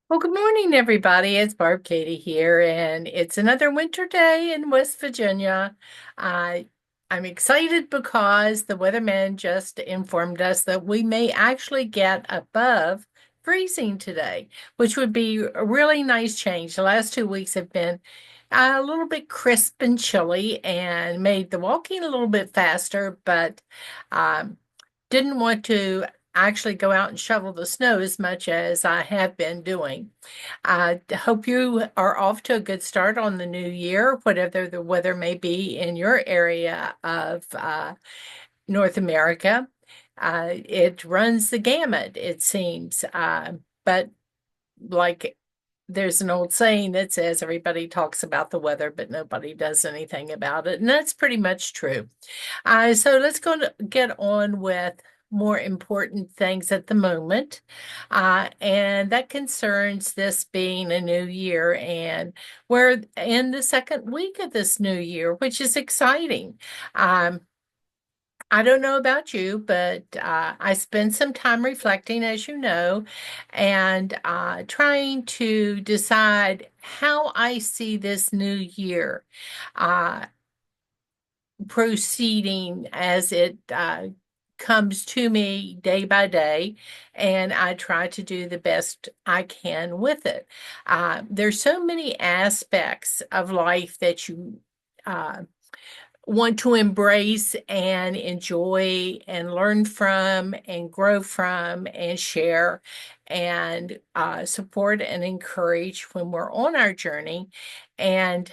Well, good morning, everybody. It's Barb Katie here, and it's another winter day in West Virginia. I I'm excited because the weatherman just informed us that we may actually get above freezing today, which would be a really nice change. The last 2 weeks have been a little bit crisp and chilly and made the walking a little bit faster, but um, didn't want to actually go out and shovel the snow as much as I have been doing. I hope you are off to a good start on the new year, whatever the weather may be in your area of North America. It runs the gamut, it seems. But like there's an old saying that says everybody talks about the weather, but nobody does anything about it. And that's pretty much true. So let's go to get on with more important things at the moment. And that concerns this being a new year. And we're in the second week of this new year, which is exciting. Um, I don't know about you, but I spend some time reflecting, as you know, and trying to decide how I see this new year uh, proceeding as it comes to me day by day, and I try to do the best I can with it. There's so many aspects of life that you uh, want to embrace and enjoy and learn from and grow from and share and support and encourage when we're on our journey. And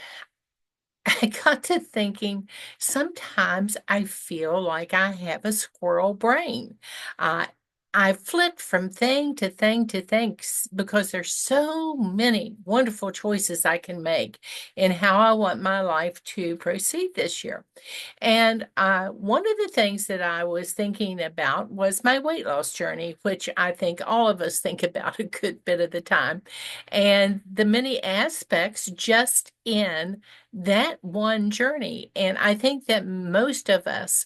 I got to thinking, sometimes I feel like I have a squirrel brain. Uh, I flit from thing to thing to things because there's so many wonderful choices I can make in how I want my life to proceed this year. And one of the things that I was thinking about was my weight loss journey, which I think all of us think about a good bit of the time, and the many aspects just in that one journey. And I think that most of us,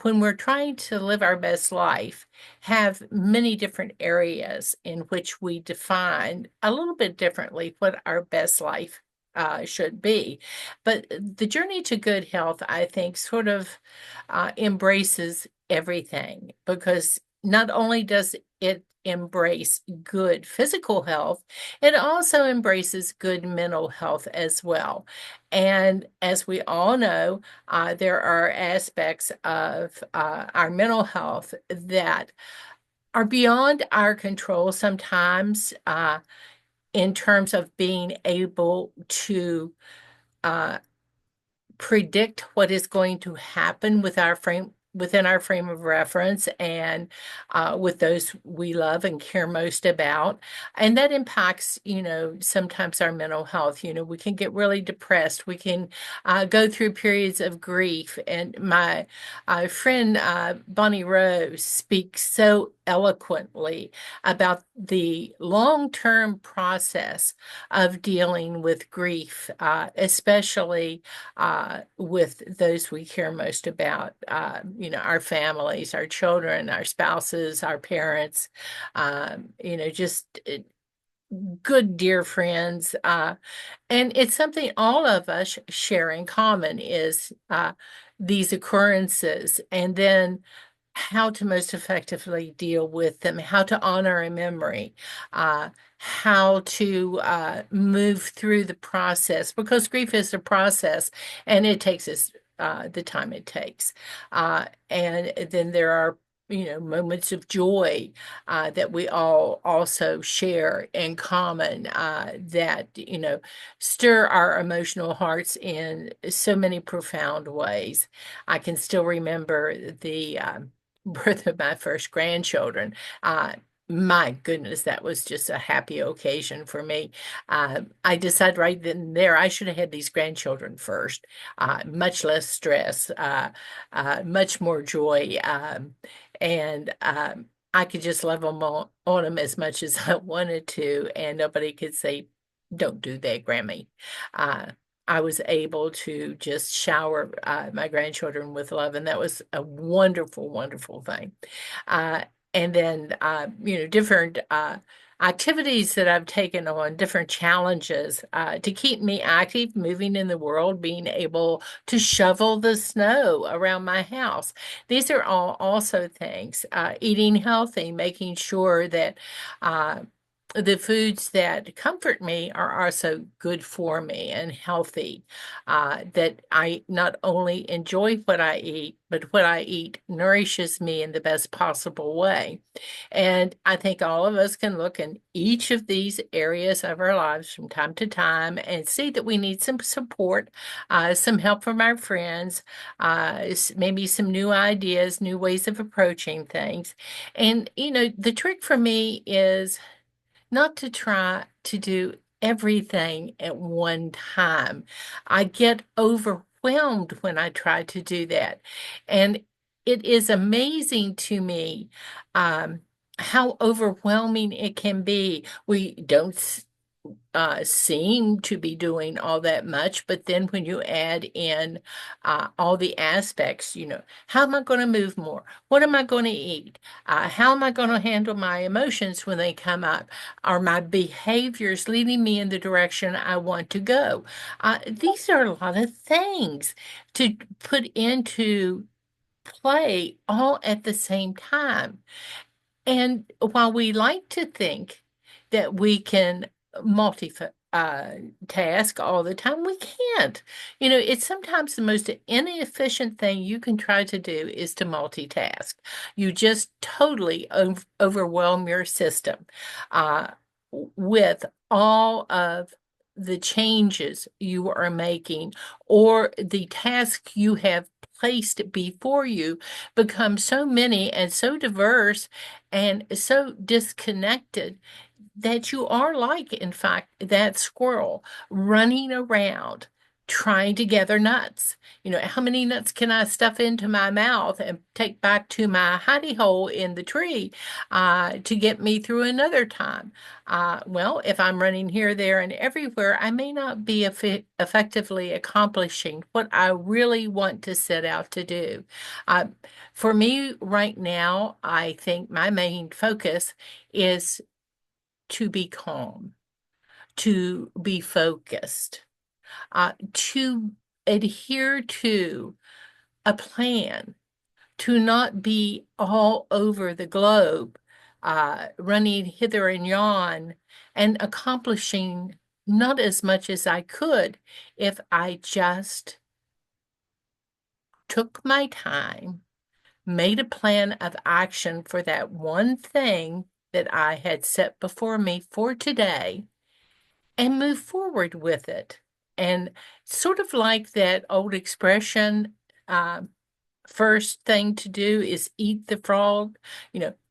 when we're trying to live our best life, have many different areas in which we define a little bit differently what our best life should be. But the journey to good health, I think, sort of embraces everything because not only does it embrace good physical health, it also embraces good mental health as well. And as we all know, there are aspects of our mental health that are beyond our control sometimes, in terms of being able to uh, predict what is going to happen with our frame within our frame of reference and with those we love and care most about, and that impacts, sometimes our mental health. We can get really depressed, we can go through periods of grief, and my friend Bonnie Rose speaks so eloquently about the long-term process of dealing with grief, especially with those we care most about, our families, our children, our spouses, our parents, just good, dear friends. And it's something all of us share in common is these occurrences, and then how to most effectively deal with them, how to honor a memory, how to move through the process, because grief is a process and it takes us the time it takes. And then there are, moments of joy that we all also share in common, that, stir our emotional hearts in so many profound ways. I can still remember the birth of my first grandchildren. My goodness, that was just a happy occasion for me. I decided right then and there I should have had these grandchildren first. Much less stress, much more joy, and I could just love them on them as much as I wanted to, and nobody could say, "Don't do that, Grammy." Uh, I was able to just shower my grandchildren with love, and that was a wonderful, wonderful thing. Uh, and then different activities that I've taken on, different challenges to keep me active, moving in the world, being able to shovel the snow around my house. These are all also things. Eating healthy, making sure that uh, the foods that comfort me are also good for me and healthy. That I not only enjoy what I eat, but what I eat nourishes me in the best possible way. And I think all of us can look in each of these areas of our lives from time to time and see that we need some support, some help from our friends, maybe some new ideas, new ways of approaching things. And, the trick for me is not to try to do everything at one time. I get overwhelmed when I try to do that. And it is amazing to me um, how overwhelming it can be. We don't seem to be doing all that much. But then when you add in all the aspects, how am I going to move more? What am I going to eat? How am I going to handle my emotions when they come up? Are my behaviors leading me in the direction I want to go? These are a lot of things to put into play all at the same time. And while we like to think that we can multi task all the time, we can't. It's sometimes the most inefficient thing you can try to do is to multitask. You just totally overwhelm your system uh, with all of the changes you are making or the task you have placed before you become so many and so diverse and so disconnected that you are like, in fact, that squirrel running around trying to gather nuts. How many nuts can I stuff into my mouth and take back to my hidey hole in the tree to get me through another time? Well, if I'm running here, there, and everywhere, I may not be effectively accomplishing what I really want to set out to do. Uh, for me, right now, I think my main focus is to be calm, to be focused, to adhere to a plan, to not be all over the globe, running hither and yon and accomplishing not as much as I could if I just took my time, made a plan of action for that one thing that I had set before me for today and move forward with it. And sort of like that old expression, uh, first thing to do is eat the frog.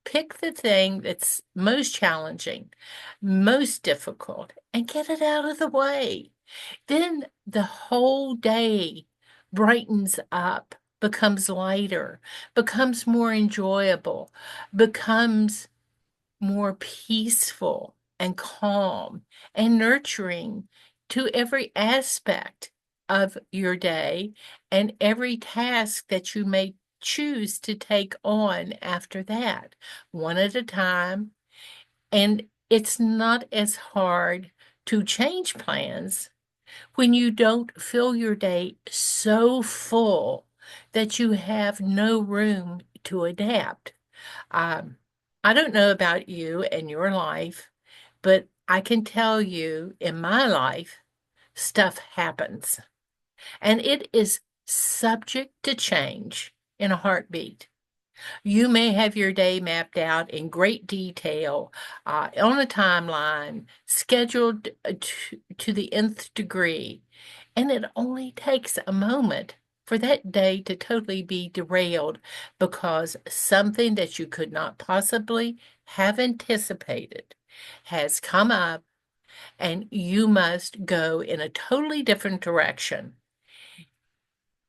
Pick the thing that's most challenging, most difficult, and get it out of the way. Then the whole day brightens up, becomes lighter, becomes more enjoyable, becomes more peaceful and calm and nurturing to every aspect of your day and every task that you may choose to take on after that, one at a time. And it's not as hard to change plans when you don't fill your day so full that you have no room to adapt. Um, I don't know about you and your life, but I can tell you in my life, stuff happens and it is subject to change in a heartbeat. You may have your day mapped out in great detail on a timeline, scheduled to the nth degree, and it only takes a moment for that day to totally be derailed because something that you could not possibly have anticipated has come up and you must go in a totally different direction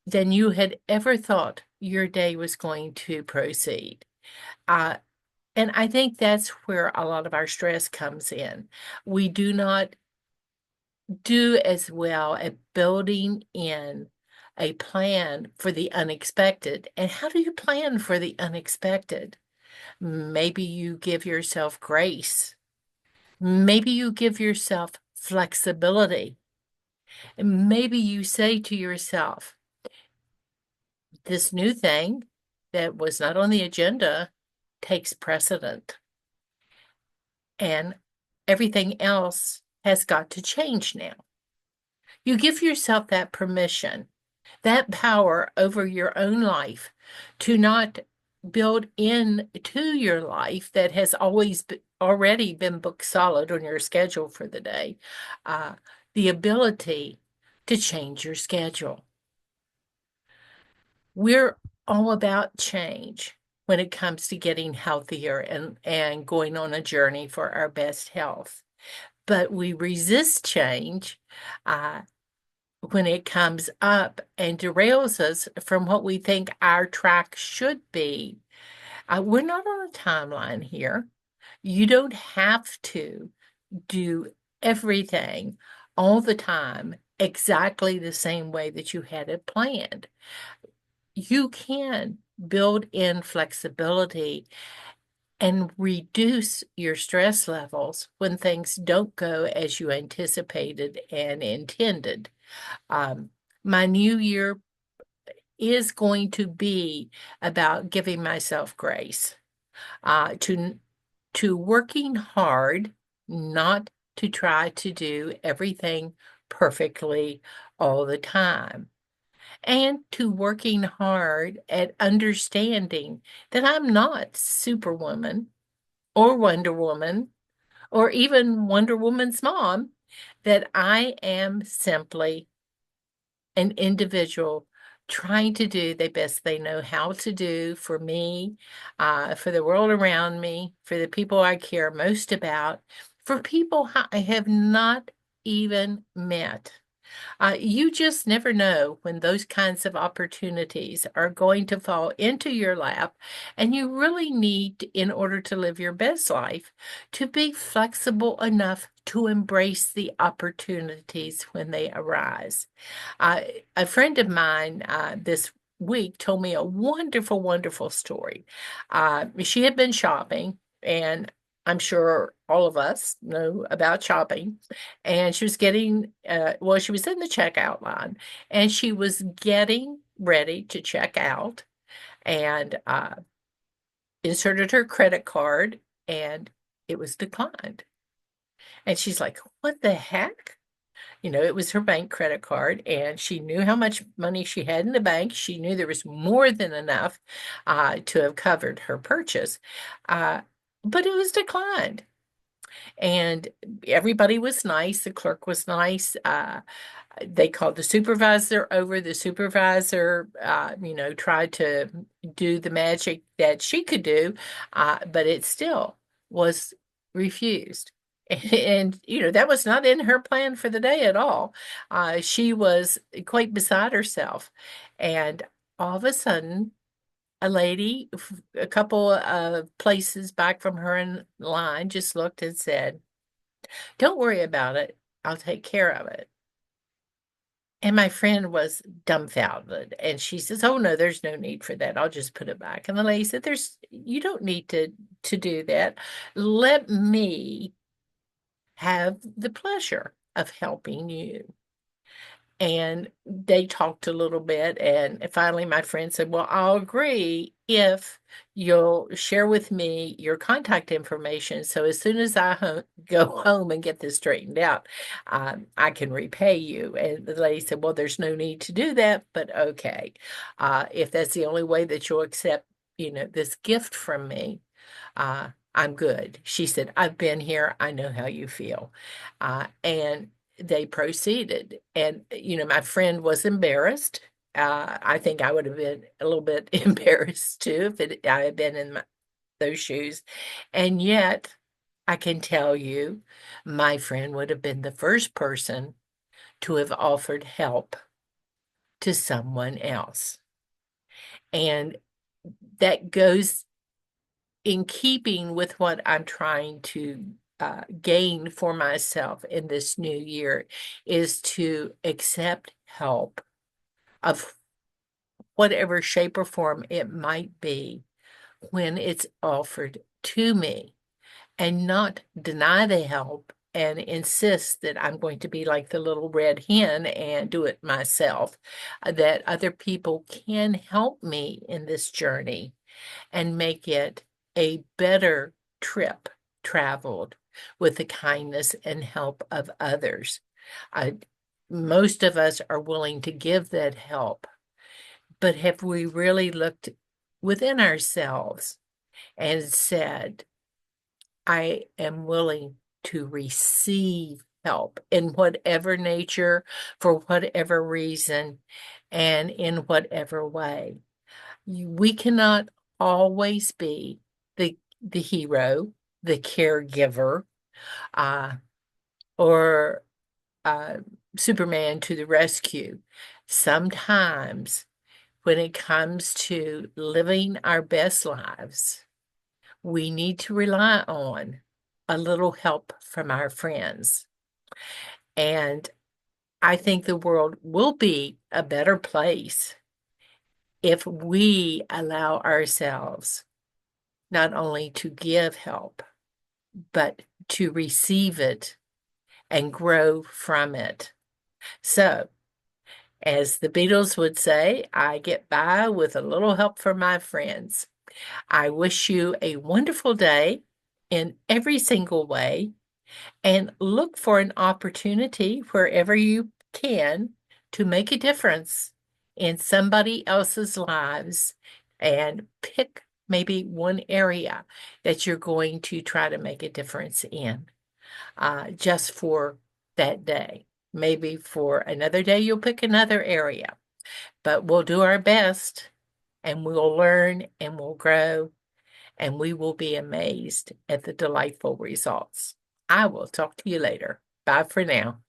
than you had ever thought your day was going to proceed. Uh, and I think that's where a lot of our stress comes in. We do not do as well at building in a plan for the unexpected. And how do you plan for the unexpected? Maybe you give yourself grace. Maybe you give yourself flexibility. And maybe you say to yourself, this new thing that was not on the agenda takes precedent, and everything else has got to change now. You give yourself that permission, that power over your own life to not build into your life that has already been booked solid on your schedule for the day, uh, the ability to change your schedule. We're all about change when it comes to getting healthier and going on a journey for our best health. But we resist change uh, when it comes up and derails us from what we think our track should be. We're not on a timeline here. You don't have to do everything all the time exactly the same way that you had it planned. You can build in flexibility and reduce your stress levels when things don't go as you anticipated and intended. Um, my new year is going to be about giving myself grace, to working hard, not to try to do everything perfectly all the time, and to working hard at understanding that I'm not Superwoman or Wonder Woman or even Wonder Woman's mom, that I am simply an individual trying to do the best they know how to do for me, for the world around me, for the people I care most about, for people I have not even met. You just never know when those kinds of opportunities are going to fall into your lap, and you really need, in order to live your best life, to be flexible enough to embrace the opportunities when they arise. Uh, a friend of mine this week told me a wonderful, wonderful story. She had been shopping, and I'm sure all of us know about shopping. And she was well, she was in the checkout line, and she was getting ready to check out and inserted her credit card, and it was declined. And she's like, what the heck? It was her bank credit card, and she knew how much money she had in the bank. She knew there was more than enough to have covered her purchase, uh, but it was declined. And everybody was nice. The clerk was nice. They called the supervisor over. The supervisor, tried to do the magic that she could do, but it still was refused. And, that was not in her plan for the day at all. She was quite beside herself. And all of a sudden, a lady, a couple of places back from her in line, just looked and said, "Don't worry about it. I'll take care of it." And my friend was dumbfounded, and she says, "Oh, no, there's no need for that. I'll just put it back." And the lady said, you don't need to do that. Let me have the pleasure of helping you." And they talked a little bit, and finally my friend said, "Well, I'll agree if you'll share with me your contact information, so as soon as I go home and get this straightened out, I can repay you." And the lady said, "Well, there's no need to do that, but okay. If that's the only way that you'll accept, this gift from me, I'm good." She said, "I've been here. I know how you feel." And they proceeded. And, my friend was embarrassed. I think I would have been a little bit embarrassed too if I had been in those shoes. And yet, I can tell you, my friend would have been the first person to have offered help to someone else. And that goes in keeping with what I'm trying to gain for myself in this new year, is to accept help of whatever shape or form it might be when it's offered to me and not deny the help and insist that I'm going to be like the little red hen and do it myself, that other people can help me in this journey and make it a better trip traveled with the kindness and help of others. I, most of us are willing to give that help, but have we really looked within ourselves and said, I am willing to receive help in whatever nature, for whatever reason, and in whatever way? We cannot always be the hero, the caregiver, uh, or uh, Superman to the rescue. Sometimes, when it comes to living our best lives, we need to rely on a little help from our friends. And I think the world will be a better place if we allow ourselves not only to give help, but to receive it and grow from it. So, as the Beatles would say, I get by with a little help from my friends. I wish you a wonderful day in every single way, and look for an opportunity wherever you can to make a difference in somebody else's lives, and pick maybe one area that you're going to try to make a difference in, just for that day. Maybe for another day, you'll pick another area, but we'll do our best and we'll learn and we'll grow and we will be amazed at the delightful results. I will talk to you later. Bye for now.